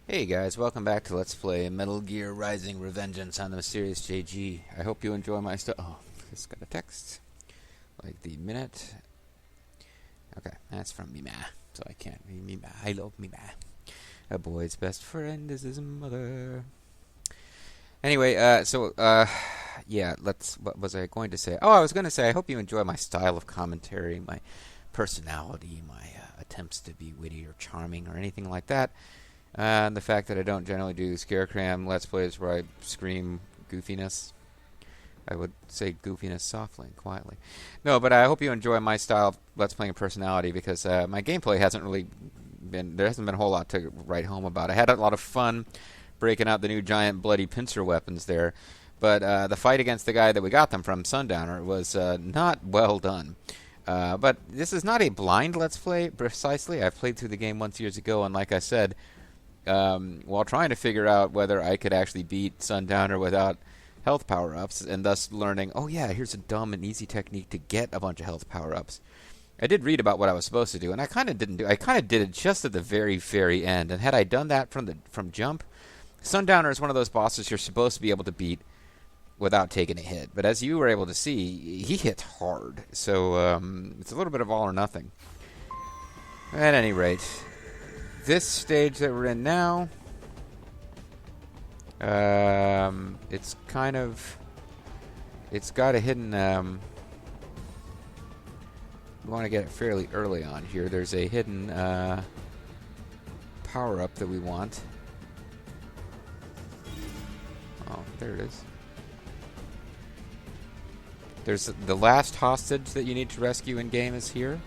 Hey guys, welcome back to Let's Play Metal Gear Rising Revengeance on the Mysterious JG. I hope you enjoy my stuff. Oh, just got a text. Like the minute. Okay, that's from Mima, so I can't read Mima. I love Mima. A boy's best friend is his mother. Anyway, yeah, what was I going to say? Oh, I was going to say, I hope you enjoy my style of commentary, my personality, my attempts to be witty or charming or anything like that. And the fact that I don't generally do Scarecram Let's Plays where I scream goofiness. I would say goofiness softly and quietly. No, but I hope you enjoy my style of Let's Playing personality because my gameplay hasn't really been... There hasn't been a whole lot to write home about. I had a lot of fun breaking out the new giant bloody pincer weapons there. But the fight against the guy that we got them from, Sundowner, was not well done. But this is not a blind Let's Play, precisely. I've played through the game once years ago, and like I said... while trying to figure out whether I could actually beat Sundowner without health power-ups, and thus learning, oh yeah, here's a dumb and easy technique to get a bunch of health power-ups. I did read about what I was supposed to do, and I kind of didn't do. I kind of did it just at the very, very end. And had I done that from jump, Sundowner is one of those bosses you're supposed to be able to beat without taking a hit. But as you were able to see, he hits hard, so it's a little bit of all or nothing. At any rate. This stage that we're in now, it's got a hidden, we want to get it fairly early on here. There's a hidden power-up that we want. Oh, there it is. There's the last hostage that you need to rescue in-game is here.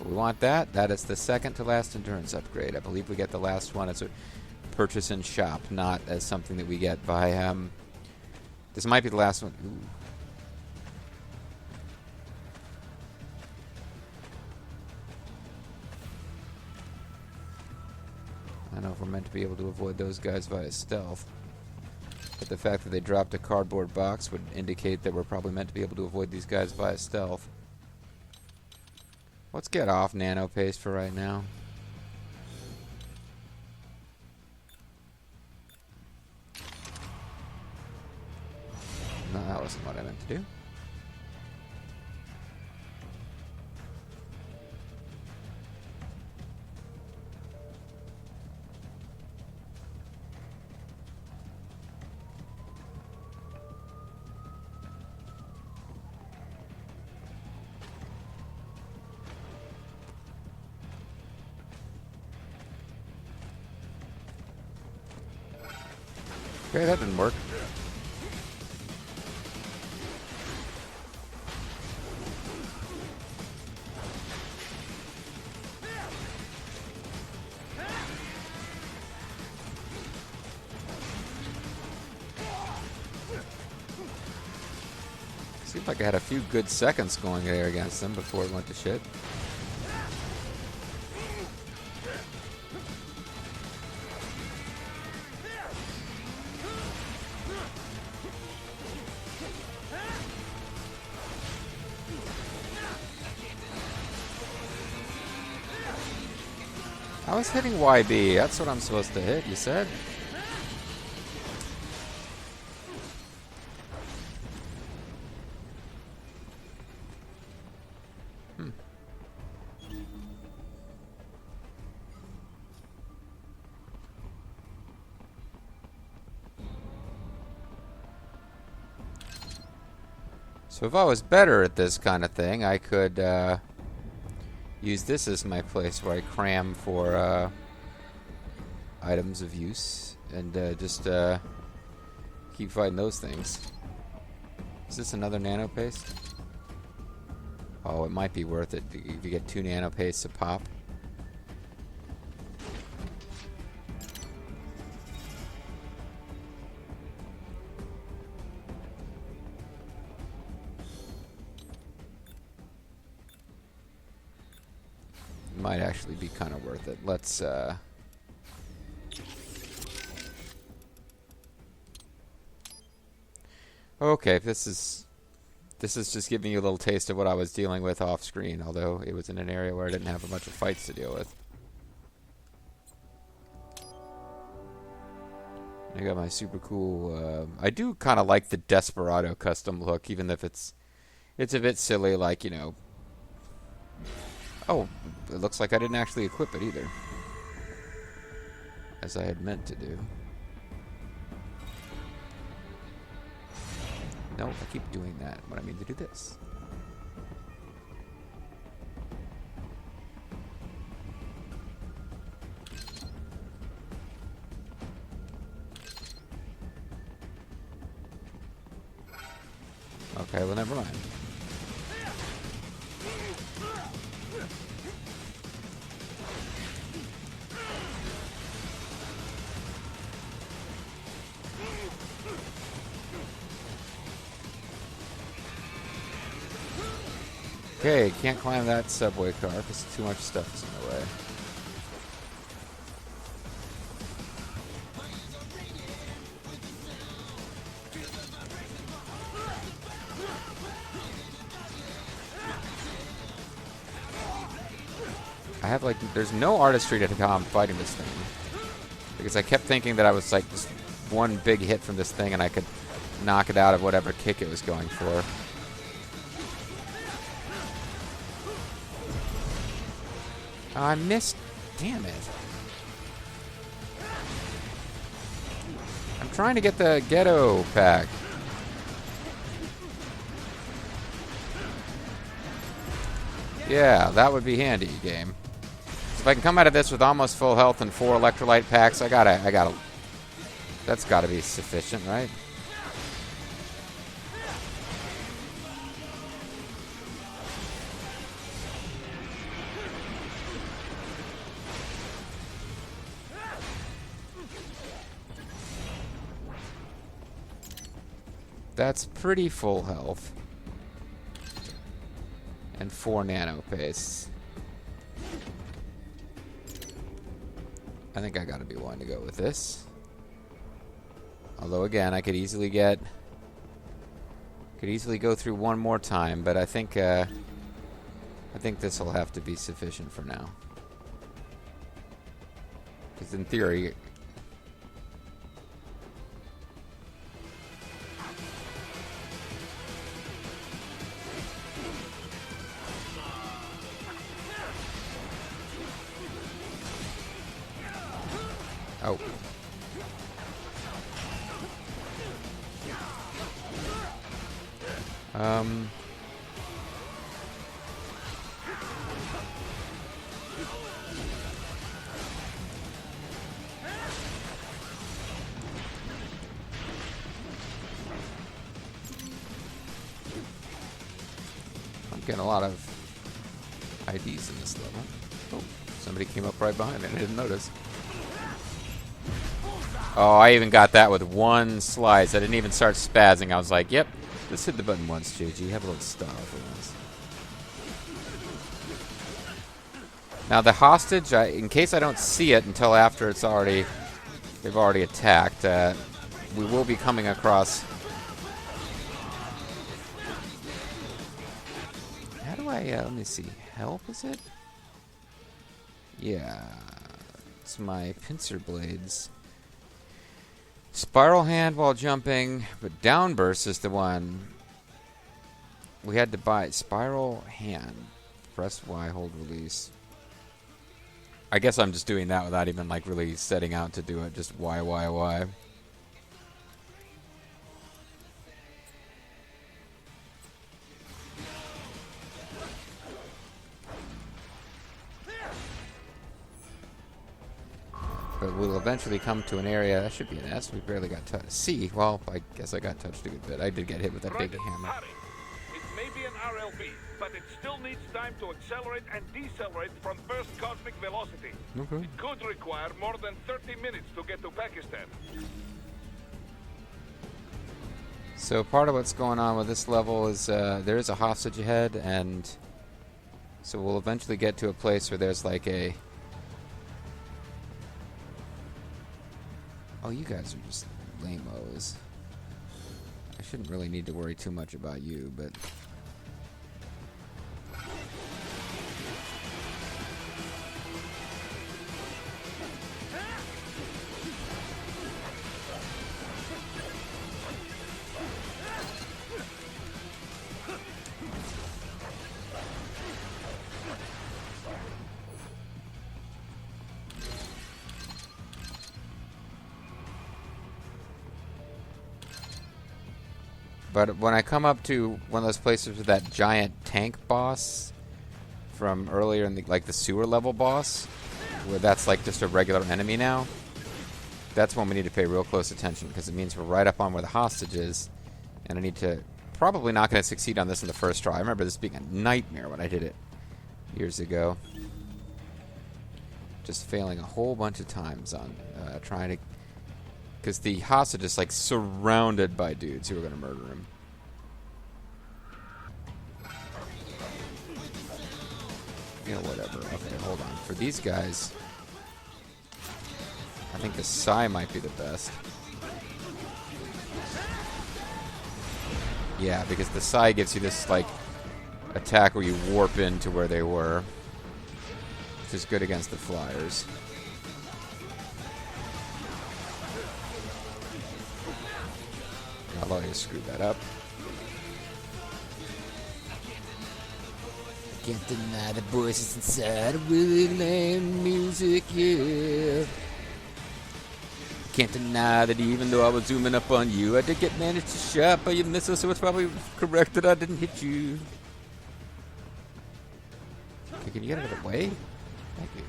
We want that. That is the second to last endurance upgrade. I believe we get the last one as a purchase in shop, not as something that we get by... this might be the last one. Ooh. I don't know if we're meant to be able to avoid those guys via stealth. But the fact that they dropped a cardboard box would indicate that we're probably meant to be able to avoid these guys via stealth. Let's get off nano paste for right now. No, that wasn't what I meant to do. Okay, that didn't work. Seemed like I had a few good seconds going there against them before it went to shit. I was hitting YB. That's what I'm supposed to hit, you said? So if I was better at this kind of thing, I could use this as my place where I cram for items of use and just keep fighting those things. Is this another nano paste? Oh, it might be worth it if you get 2 nano pastes a pop. Might actually be kind of worth it. Let's okay, this is just giving you a little taste of what I was dealing with off screen, although it was in an area where I didn't have a bunch of fights to deal with. I got my super cool. I do kind of like the Desperado custom look, even if it's a bit silly. Like, you know. Oh, it looks like I didn't actually equip it either, as I had meant to do. No, I keep doing that when I mean to do this. Okay, well, never mind. Okay, can't climb that subway car because too much stuff is in the way. I have like, there's no artistry to how I'm fighting this thing. Because I kept thinking that I was like just one big hit from this thing and I could knock it out of whatever kick it was going for. Oh, I missed. Damn it. I'm trying to get the ghetto pack. Yeah, that would be handy, game. If I can come out of this with almost full health and 4 electrolyte packs, I gotta. That's gotta be sufficient, right? That's pretty full health. And 4 nano pace. I think I gotta be willing to go with this. Although again, I could easily go through one more time, but I think this will have to be sufficient for now. Because in theory, oh. I'm getting a lot of IDs in this level. Oh, somebody came up right behind me and I didn't notice. Oh, I even got that with one slice. I didn't even start spazzing. I was like, yep, just hit the button once, JG. Have a little style for once. Now the hostage, in case I don't see it until after they've already attacked, we will be coming across. How do I, let me see, help is it? Yeah, it's my pincer blades. Spiral hand while jumping, but downburst is the one we had to buy. Spiral hand. Press Y, hold release. I guess I'm just doing that without even like really setting out to do it. Just Y, Y, Y. But we'll eventually come to an area. That should be an S. We barely got touched. C. Well, I guess I got touched a good bit. I did get hit with that big hammer. It may be an RLB, but it still needs time to accelerate and decelerate from first cosmic velocity. Okay. It could require more than 30 minutes to get to Pakistan. So part of what's going on with this level is there is a hostage ahead, and so we'll eventually get to a place where there's like a... Oh, you guys are just lame-os. I shouldn't really need to worry too much about you, but... But when I come up to one of those places with that giant tank boss from earlier in the, like the sewer level boss, where that's like just a regular enemy now, that's when we need to pay real close attention, because it means we're right up on where the hostage is, and I need to... Probably not going to succeed on this in the first try. I remember this being a nightmare when I did it years ago. Just failing a whole bunch of times on trying to... Because the hostage is like surrounded by dudes who are going to murder him. You know, whatever. Okay, hold on. For these guys, I think the Psy might be the best. Yeah, because the Psy gives you this, like, attack where you warp into where they were. Which is good against the flyers. I'll let you screw that up. Can't deny the voices inside of really lame music, yeah. Can't deny that even though I was zooming up on you, I did get managed to shot by your missile, so it's probably correct that I didn't hit you. Okay, can you get out of the way? Thank you.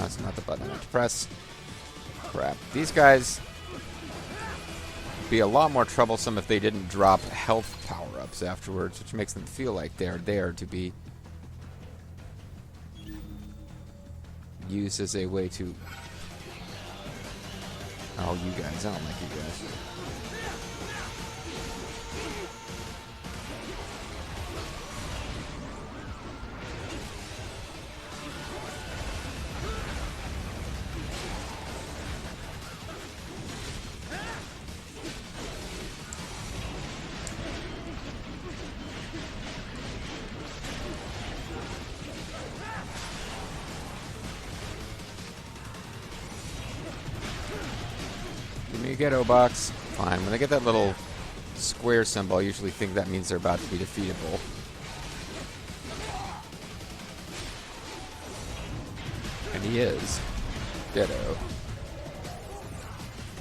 It's not the button I meant to press. Crap. These guys would be a lot more troublesome if they didn't drop health power-ups afterwards, which makes them feel like they're there to be used as a way to... Oh, you guys. I don't like you guys. Ghetto box. Fine. When I get that little square symbol, I usually think that means they're about to be defeatable. And he is. Ghetto.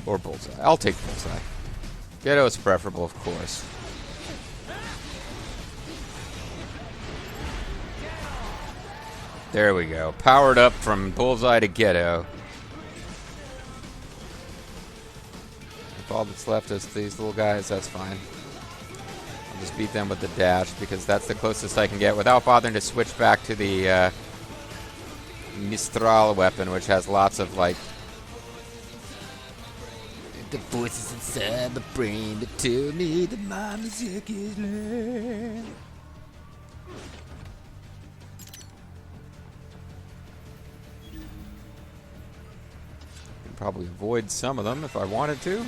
Or Bullseye. I'll take Bullseye. Ghetto is preferable, of course. There we go. Powered up from Bullseye to Ghetto. All that's left is these little guys, that's fine. I'll just beat them with the dash because that's the closest I can get without bothering to switch back to the Mistral weapon, which has lots of, like... The voices inside my brain that tell me that my music is loud. Probably avoid some of them if I wanted to.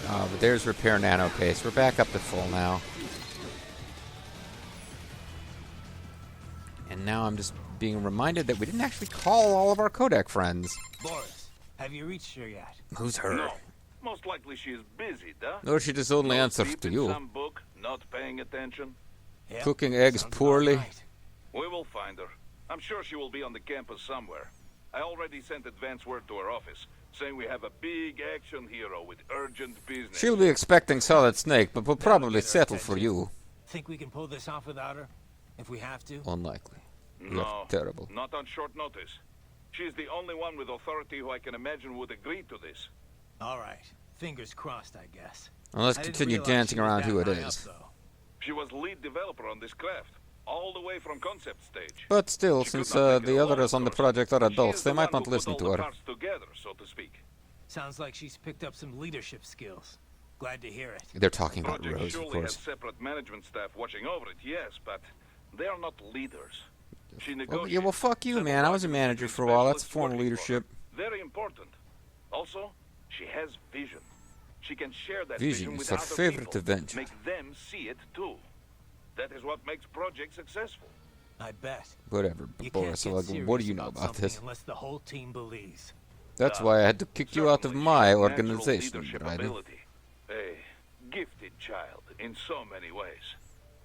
But there's repair nano pace. We're back up to full now. And now I'm just being reminded that we didn't actually call all of our codec friends. Boris, have you reached her yet? Who's her? No. Most likely she is busy, duh? No, she just only answers Deep to in you. some book, not paying attention. Yep. Cooking eggs Sounds poorly. about right. We will find her. I'm sure she will be on the campus somewhere. I already sent advance word to her office, saying we have a big action hero with urgent business. She'll be expecting Solid Snake, but will That'll probably get her settle for attention. you. Think we can pull this off without her? If we have to? Unlikely. No, You're terrible. not on short notice. She's the only one with authority who I can imagine would agree to this. All right. Fingers crossed, I guess. Well, let's I didn't continue realize dancing she was around that who it high is. up, though. She was lead developer on this craft, all the way from concept stage. But still, She since could not make it the alone, others of on the course. project are She adults, is they the might one not who listen put to all her. the parts together, so to speak. Sounds like she's picked up some leadership skills. Glad to hear it. They're talking about Project Rose, of surely has course. separate management staff watching over it, yes, but they are not leaders. She Well, negotiates. yeah, well, fuck you, several man. I was a documents manager between for a while. That's specialists foreign working for her. leadership. Very important. Also, she has vision. She can share that Vision vision is with her other favorite people. Avenger. Make them see it too. That is what makes projects successful. I bet. Whatever, You can't Boris. get What serious do you know about something this? unless the whole team believes. That's why I had to kick you out of Certainly, she my has natural organization, leadership Raiden. ability. A gifted child. in so many ways.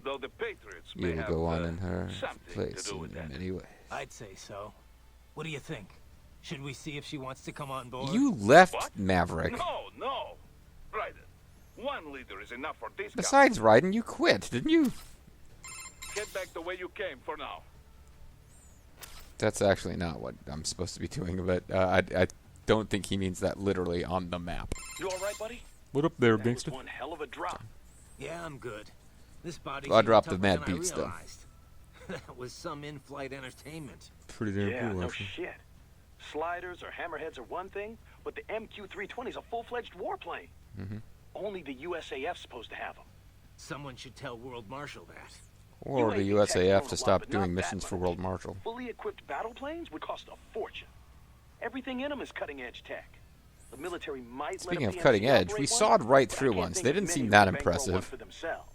Though the Patriots may You'll have go on in her something place to do with in that. many ways. I'd say so. What do you think? Should we see if she wants to come on board? You left What? Maverick. No. Raiden, one leader is enough for this guy. Besides, Raiden, you quit, didn't you? Get back the way you came for now. That's actually not what I'm supposed to be doing, but I don't think he means that literally on the map. You all right, buddy? What up there, That was gangster? one hell of a drop. Yeah, I'm good. This body. I dropped the seemed mad tougher than beats, I though. realized. That was some in-flight entertainment. Pretty damn Yeah, cool, no actually. shit. Sliders or hammerheads are one thing, but the MQ-320 is a full-fledged warplane. Mm-hmm. Only the USAF's supposed to have them. Someone should tell World Marshal that. Or the UAV techs USAF own to a lot, stop but doing not that missions for much. World Marshal. Fully equipped battle planes would cost a fortune. Everything in them is cutting-edge tech. The military might Speaking let of a cutting PMC edge, we operate sawed one, right but I through can't once. think They of didn't many seem who that would bankroll one impressive. for themselves.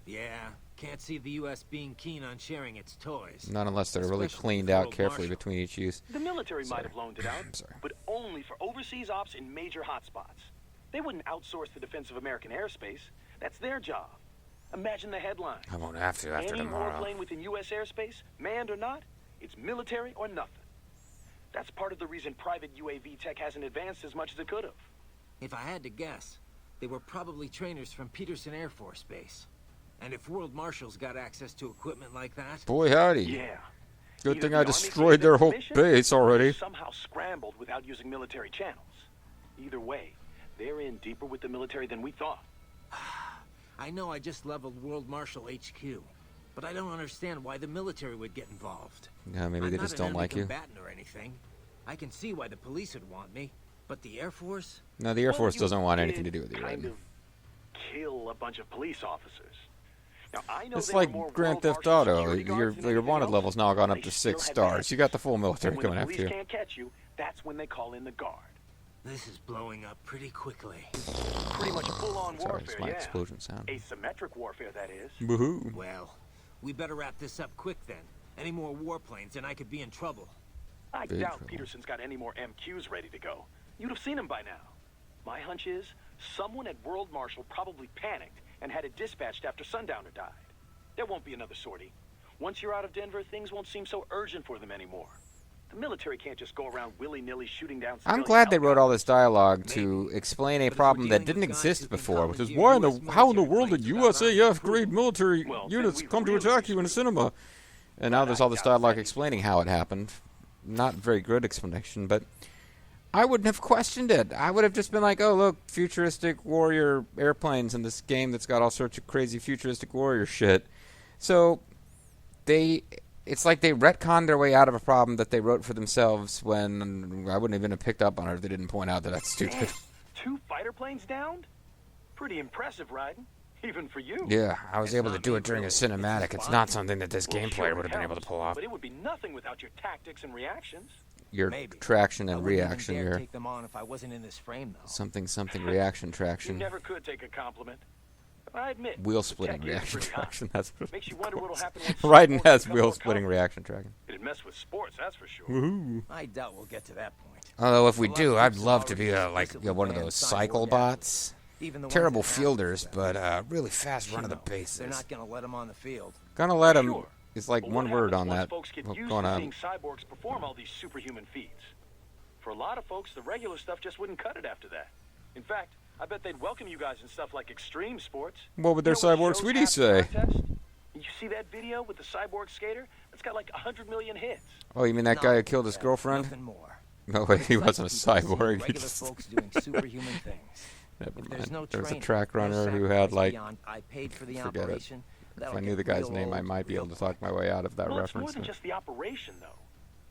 Yeah, can't see the U.S. being keen on sharing its toys. Not unless they're really Especially cleaned with out World carefully Marshal. between each use. The military Sorry. might have loaned it out, I'm sorry. but only for overseas ops in major hotspots. They wouldn't outsource the defense of American airspace. That's their job. Imagine the headline. I won't have to after Any tomorrow. warplane within U.S. airspace, manned or not, it's military or nothing. That's part of the reason private UAV tech hasn't advanced as much as it could have. If I had to guess, they were probably trainers from Peterson Air Force Base. And if World Marshals got access to equipment like that, Boy, howdy. Yeah. Good Either thing the I Army destroyed gave their them whole permission, base or already. somehow scrambled without using military channels. Either way, they're in deeper with the military than we thought. I know I just leveled World Marshal HQ, but I don't understand why the military would get involved. Yeah, maybe I'm they not just an don't enemy like you. combatant or anything. I can see why the police would want me, but the Air Force? No, the Air Well, Force you doesn't want did anything to do with you, kind Raiden. of kill a bunch of police officers. Now, I know It's they were like more Grand World Theft Marshal Auto. security Your guards than anything wanted else, level's now gone but up they to still 6 had stars. badges. You got the full military And when coming the after police you. can't catch you, that's when they call in the guard. This is blowing up pretty quickly. Pretty much full-on Sorry, warfare, it's my yeah. explosion sound. Asymmetric warfare, that is. Woohoo. Well, we better wrap this up quick then. Any more warplanes and I could be in trouble. I Big doubt trouble. Peterson's got any more MQs ready to go. You'd have seen them by now. My hunch is, someone at World Marshal probably panicked and had it dispatched after Sundowner died. There won't be another sortie. Once you're out of Denver, things won't seem so urgent for them anymore. The military can't just go around willy-nilly shooting down I'm civilian glad they wrote all this dialogue Maybe. to explain a But if problem we're that dealing didn't with guys exist who can before, which is commandeer why in US how in the world did military planes without USAF grade military Well, then units we'd come to really attack be you in a screwed. cinema? And now there's all this I doubt dialogue that. explaining how it happened. Not very good explanation, but I wouldn't have questioned it. I would have just been like, oh, look, futuristic warrior airplanes in this game that's got all sorts of crazy futuristic warrior shit. So it's like they retconned their way out of a problem that they wrote for themselves when I wouldn't even have picked up on it if they didn't point out that that's stupid. Damn, 2 fighter planes downed? Pretty impressive, Raiden. Even for you. Yeah, I was It's able to not do me, it during a really. cinematic. It's It's fun. not something that this Well, game sure, player it would have been able to helps, pull off. But it would be nothing without your tactics and reactions. Your Maybe. traction I and wouldn't even reaction, dare your take them on if I wasn't in this frame, though. something reaction You traction. never could take a compliment. I admit. Wheel the splitting tech is reaction pretty hot. traction. That's what Makes you wonder what'll happen when Raiden cyborgs has become wheel more splitting common. reaction tracking. It'd mess with sports, that's for sure. Woohoo. I doubt we'll get to that point. Although if we A lot do, of I'd groups love have to be already like explicitly one of banned those cyborg cycle athletes. bots. Even the ones Terrible that have fielders, them. but really fast You run to the know, bases. They're not gonna let them on the field. Gonna let them. Sure. It's like But one what word happens on once that. folks get What's used going to on? seeing cyborgs perform all these superhuman feats. For a lot of folks, the regular stuff just wouldn't cut it after that. In fact, I bet they'd welcome you guys in stuff like extreme sports. What would their You know, when cyborg shows sweetie have say? contests, You see that video with the cyborg skater? It's got like 100 million hits. Oh, you mean that guy who killed his girlfriend? Nothing more. No way, he It's wasn't a nice to see cyborg. He Regular just folks doing superhuman things. never If there's mind. no There was a training, track no runner who sacrifice had like. beyond, I paid for the forget it. operation. If That'll I knew get the guy's real name, I old might be real able to talk my way out of that Well, it's more reference. than but- just the operation, though.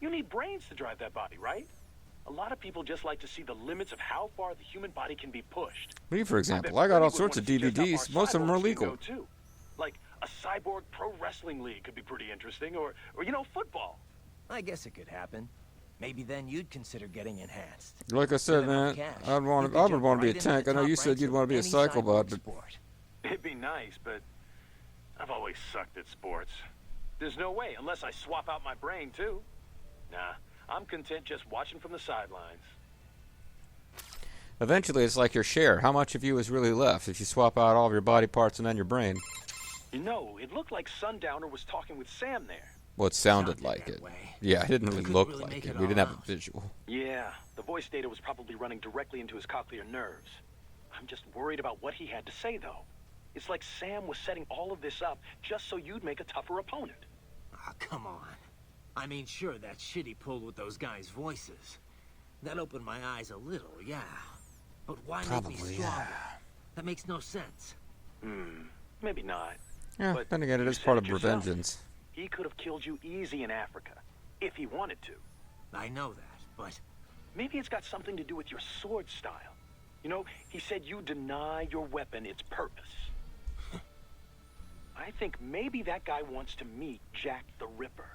You need brains to drive that body, right? A lot of people just like to see the limits of how far the human body can be pushed. Me, for bet example, I got Bernie all would sorts of wanna see just how DVDs. far Most of them are cyborgs can legal. go, too. Like a cyborg pro wrestling league could be pretty interesting, or you know, football. I guess it could happen. Maybe then you'd consider getting enhanced. Like I said, With enough man, cash, I you would could jump want to be a right into tank. the I know top you said ranks you'd of want to be a any cycle cyborg bot, but sport. It'd be nice, but I've always sucked at sports. There's no way, unless I swap out my brain, too. Nah, I'm content just watching from the sidelines. Eventually, it's like your share. How much of you is really left if you swap out all of your body parts and then your brain? You know, it looked like Sundowner was talking with Sam there. Well, it sounded like it. Yeah, it didn't really Couldn't look really like make it. it We didn't all have a out. visual. Yeah, the voice data was probably running directly into his cochlear nerves. I'm just worried about what he had to say, though. It's like Sam was setting all of this up just so you'd make a tougher opponent. Ah, come on. I mean, sure, that shit he pulled with those guys' voices. That opened my eyes a little, yeah. But why make me Probably, stronger? yeah. That makes no sense. Maybe not. Yeah, But then again, it you is said part it of yourself. Revengeance. He could have killed you easy in Africa, if he wanted to. I know that, but Maybe it's got something to do with your sword style. You know, he said you deny your weapon its purpose. I think maybe that guy wants to meet Jack the Ripper.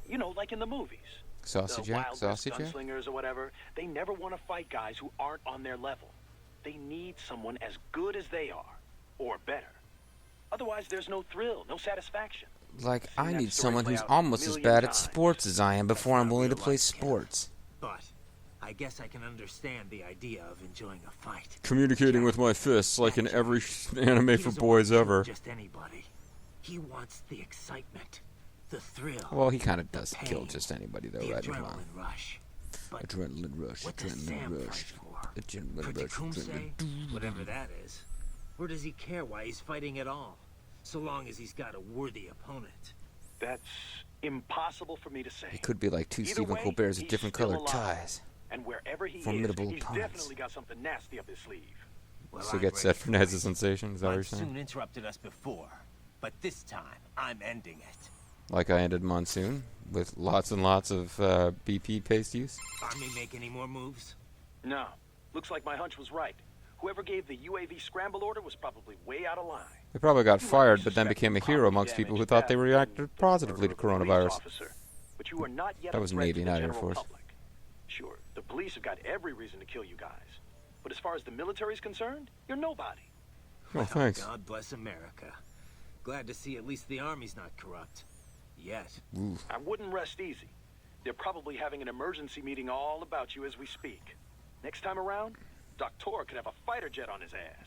You know, like in the movies. Sausage The Jack? Wild Sausage West Jack? gunslingers or whatever. They never want to fight guys who aren't on their level. They need someone as good as they are, or better. Otherwise, there's no thrill, no satisfaction. Like, I that need story someone play who's out almost as million bad at times. sports as I am before I'm not willing to real play life, Kev. sports. but I guess I can understand the idea of enjoying a fight. Communicating with my fists like in every anime He for doesn't boys want to ever. shoot just anybody. He wants the excitement, the thrill. Well, he kind of the does pain, kill just anybody, though, the right? adrenaline rush. But Adrenaline rush, what does Sam adrenaline fight rush. for? Adrenaline For rush, Tecumseh? adrenaline. Whatever that is. Or does he care why he's fighting at all? So long as he's got a worthy opponent. That's impossible for me to say. He could be like two Either Stephen way, Colbert's with he's different still colored alive. ties. And wherever he Formidable is, he's opponents. definitely got something nasty up his sleeve. Well, So I'm get ready set for for Ned's it. sensation, is that what you're saying? Monsoon interrupted us before, but this time I'm ending it. Like I ended Monsoon, with lots and lots of BP paste use? Army make any more moves? No. Looks like my hunch was right. Whoever gave the UAV scramble order was probably way out of line. They probably got You might fired, but then suspect became a some hero property amongst people who damage thought they that reacted and the positively to murder of a police coronavirus. officer. But you are not yet That a was threat Navy, to the not Air general Force. public. Sure, the police have got every reason to kill you guys. But as far as the military's concerned, you're nobody. Oh, thanks. God bless America. Glad to see at least the Army's not corrupt. Yet. Ooh. I wouldn't rest easy. They're probably having an emergency meeting all about you as we speak. Next time around, Doctor could have a fighter jet on his ass.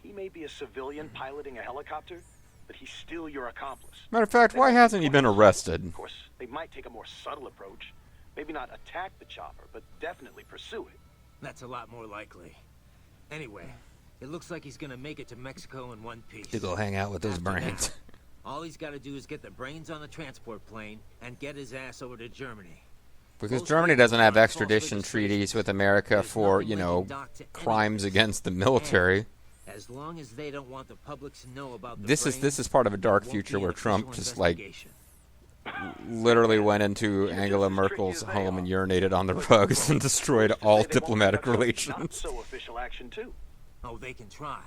He may be a civilian piloting a helicopter, but he's still your accomplice. Matter of fact, why hasn't he been arrested? Of course, they might take a more subtle approach. Maybe not attack the chopper, but definitely pursue it. That's a lot more likely. Anyway, it looks like he's gonna make it to Mexico in one piece. To go hang out with his After that, brains. all he's got to do is get the brains on the transport plane and get his ass over to Germany. Because Most Germany people doesn't have sign false extradition treaties registrations. with America There's for, nothing you linking know, Doc to any crimes of this. against the military. And as long as they don't want the public to know about the This brains, is part of a dark there won't future be where an Trump official just like investigation. literally went into You're Angela just as tricky Merkel's as they home are. and urinated on the But rugs and destroyed who's to all say they won't diplomatic conduct some relations. Not so official action too. Oh, they can try.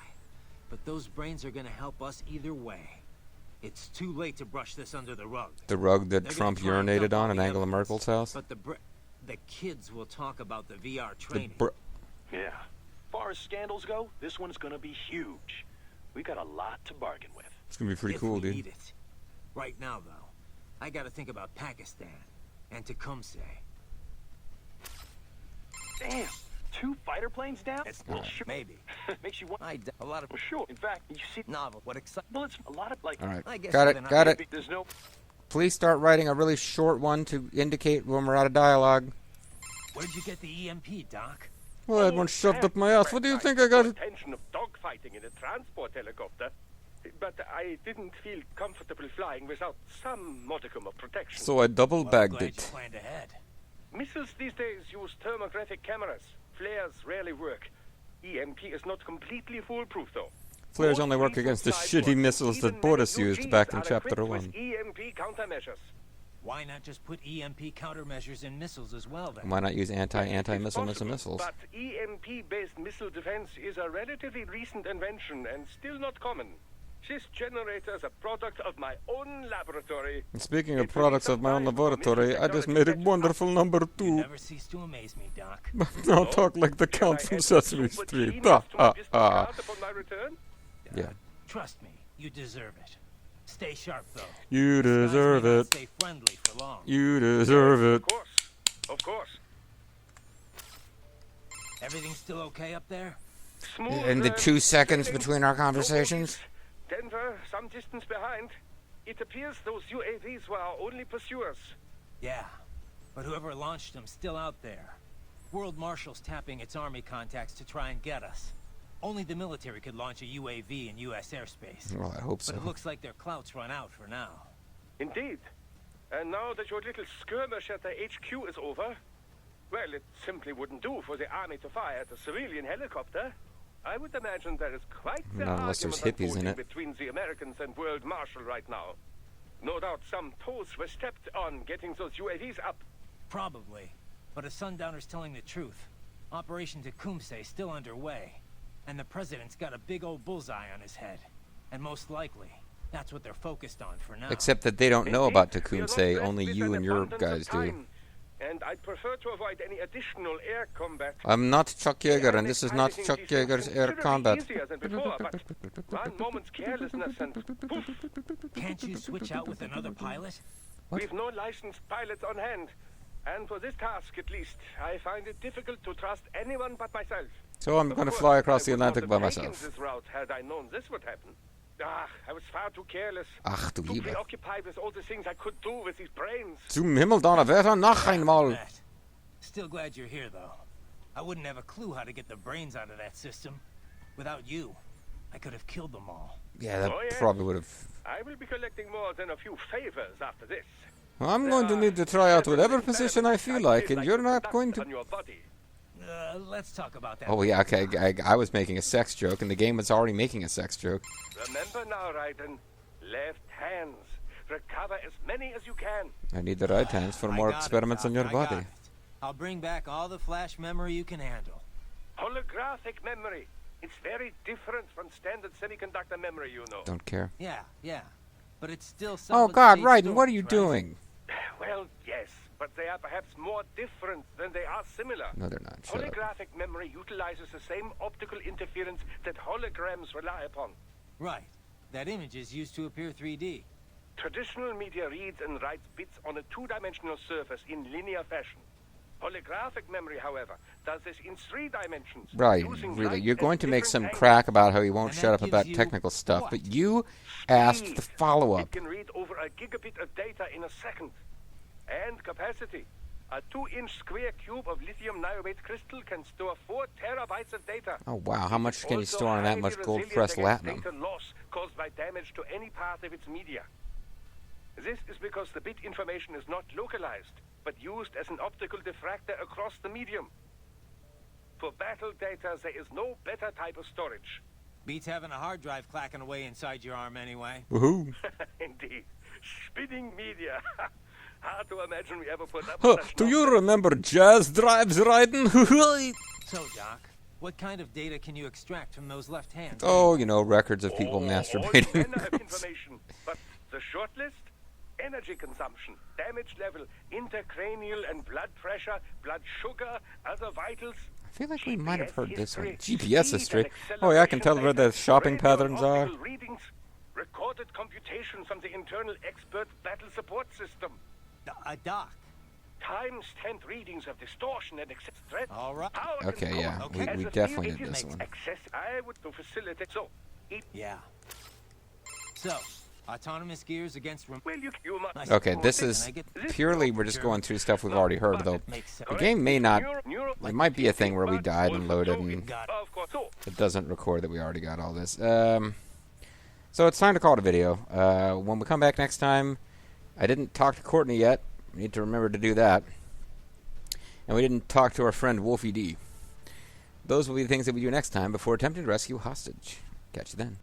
But those brains are gonna help us either way. It's too late to brush this under the rug. The rug that They're gonna Trump try and urinated dump all on in the Angela evidence, Merkel's house. But the kids will talk about the VR The training. Yeah. As far as scandals go, this one's gonna be huge. We got a lot to bargain with. It's gonna be pretty If cool, we dude. need it. Right now, though, I gotta think about Pakistan and Tecumseh. Damn, 2 fighter planes down? It's Well, not. sure. Maybe. Makes you want. A lot of Well, sure. In fact, you see, novel. What exciting? well, it's a lot of like. All right, I guess got they're it, not got it. There's no. Please start writing a really short one to indicate when we're out of dialogue. Where'd you get the EMP, Doc? Well, I had one shoved up my ass. What do you think I got? Intention of dogfighting in a transport helicopter, but I didn't feel comfortable flying without some modicum of protection. So I double Well, bagged glad it. you planned ahead. Missiles these days use thermographic cameras. Flares rarely work. EMP is not completely foolproof, though. Flares Most only work recent against the side shitty work, missiles that even Boris many used UGs back in are Chapter equipped 1. with EMP countermeasures. Why not just put EMP countermeasures in missiles as well, then? Why not use It is anti-missile possible, missiles? But EMP-based missile defense is a relatively recent invention and still not common. This generator is a product of my own laboratory. And speaking of products of my own laboratory, I just made a wonderful number You 2. never cease to amaze me, Doc. Now talk like the Count from Sesame Street. Ah, ah, ah. Upon my return? Yeah. Trust me, you deserve it. Stay sharp, though. You These guys deserve may not it. Stay friendly for long. You deserve it. Of course. Of course. Everything still okay up there? Smooth, In the 2 seconds sailing. between our No conversations? bogies. Denver, some distance behind. It appears those UAVs were our only pursuers. Yeah. But whoever launched them still out there. World Marshal's tapping its army contacts to try and get us. Only the military could launch a UAV in U.S. airspace. Well, I hope so. But it looks like their clout's run out for now. Indeed. And now that your little skirmish at the HQ is over, well, it simply wouldn't do for the army to fire at a civilian helicopter. I would imagine there is quite the Not unless there's argument hippies in unfolding it. between the Americans and World Marshal right now. No doubt some toes were stepped on getting those UAVs up. Probably. But a Sundowner's telling the truth. Operation Tecumseh's still underway. And the president's got a big old bullseye on his head. And most likely, that's what they're focused on for now. Except that they don't know about Indeed, we are not Tecumseh, blessed only with you an and your abundance guys of do. time, and I'd prefer to avoid any additional air combat. I'm not Chuck Yeager, and Annex this is not piloting Chuck these Yeager's things air considerably combat. easier than before, but one moment's carelessness and poof, Can't you switch out with another pilot? What? we've no licensed pilots on hand. And for this task, at least, I find it difficult to trust anyone but myself. So I'm Of going to course, fly across I the would not Atlantic have by taken myself. this route had I known this would happen. I was far too careless. Ach du Too Liebe. preoccupied with all the things I could do with these brains. Zum Himmel Donnerwetter, noch einmal. Matt. Still glad you're here, though. I wouldn't have a clue how to get the brains out of that system. Without you, I could have killed them all. Yeah, that Oh, yes. probably would have... I will be collecting more than a few favors after this. I'm going to need to try out whatever position I feel like, and you're not going to... On your body. Let's talk about that. Oh, yeah, okay, I was making a sex joke, and the game was already making a sex joke. Remember now, Raiden. Left hands. Recover as many as you can. I need the right hands for I more got it, experiments on Doc, your I got body. it. I'll bring back all the flash memory you can handle. Holographic memory. It's very different from standard semiconductor memory, you know. Don't care. Yeah. But it's still some Oh, with God, state Raiden, what are storage, you right? doing? Well, yes, but they are perhaps more different than they are similar. No, they're not. Shut up. Holographic memory utilizes the same optical interference that holograms rely upon. Right. That image is used to appear 3D. Traditional media reads and writes bits on a two-dimensional surface in linear fashion. Holographic memory, however, does this in 3 dimensions. Right, using really. light You're at going to make different some angles. crack about how he won't And shut that up about gives you technical stuff, what? but you asked the Speed. follow-up. It can read over a gigabit of data in a second. And capacity. A 2-inch square cube of lithium niobate crystal can store 4 terabytes of data. Oh, wow, how much can you Also store on that highly much resilient gold-pressed against latinum? data loss caused by damage to any part of its media. This is because the bit information is not localized, but used as an optical diffractor across the medium. For battle data, there is no better type of storage. Beats having a hard drive clacking away inside your arm anyway. Woohoo! Indeed. Spinning media. Hard to imagine we ever put up Huh, with such do you nonsense. remember jazz drives, Raiden? So, Doc, what kind of data can you extract from those left hands? Oh, you know, records of people All manner of masturbating. information. But the short list? Energy consumption, damage level, intracranial and blood pressure, blood sugar, other vitals. I feel like we might have heard this one. history, GPS speed history. and Oh, yeah, I can tell acceleration where the data, shopping radio and patterns are. optical readings, recorded computation from the internal expert battle support system. Doc. Time-stamped readings of distortion and excess threat. All right. Power Okay, control. yeah, Okay. As we a definitely field, did it this makes one. I would to facilitate. So, Yeah. So, autonomous gears against... well, you must. Okay, this Can is I get- purely, we're just going through stuff we've already heard, though. Makes sense. The game may not... Neuro- It might be a thing where we died and Also loaded so and Got Of course. So, it doesn't record that we already got all this. So it's time to call it a video. When we come back next time, I didn't talk to Courtney yet. We need to remember to do that. And we didn't talk to our friend Wolfie D. Those will be the things that we do next time before attempting to rescue a hostage. Catch you then.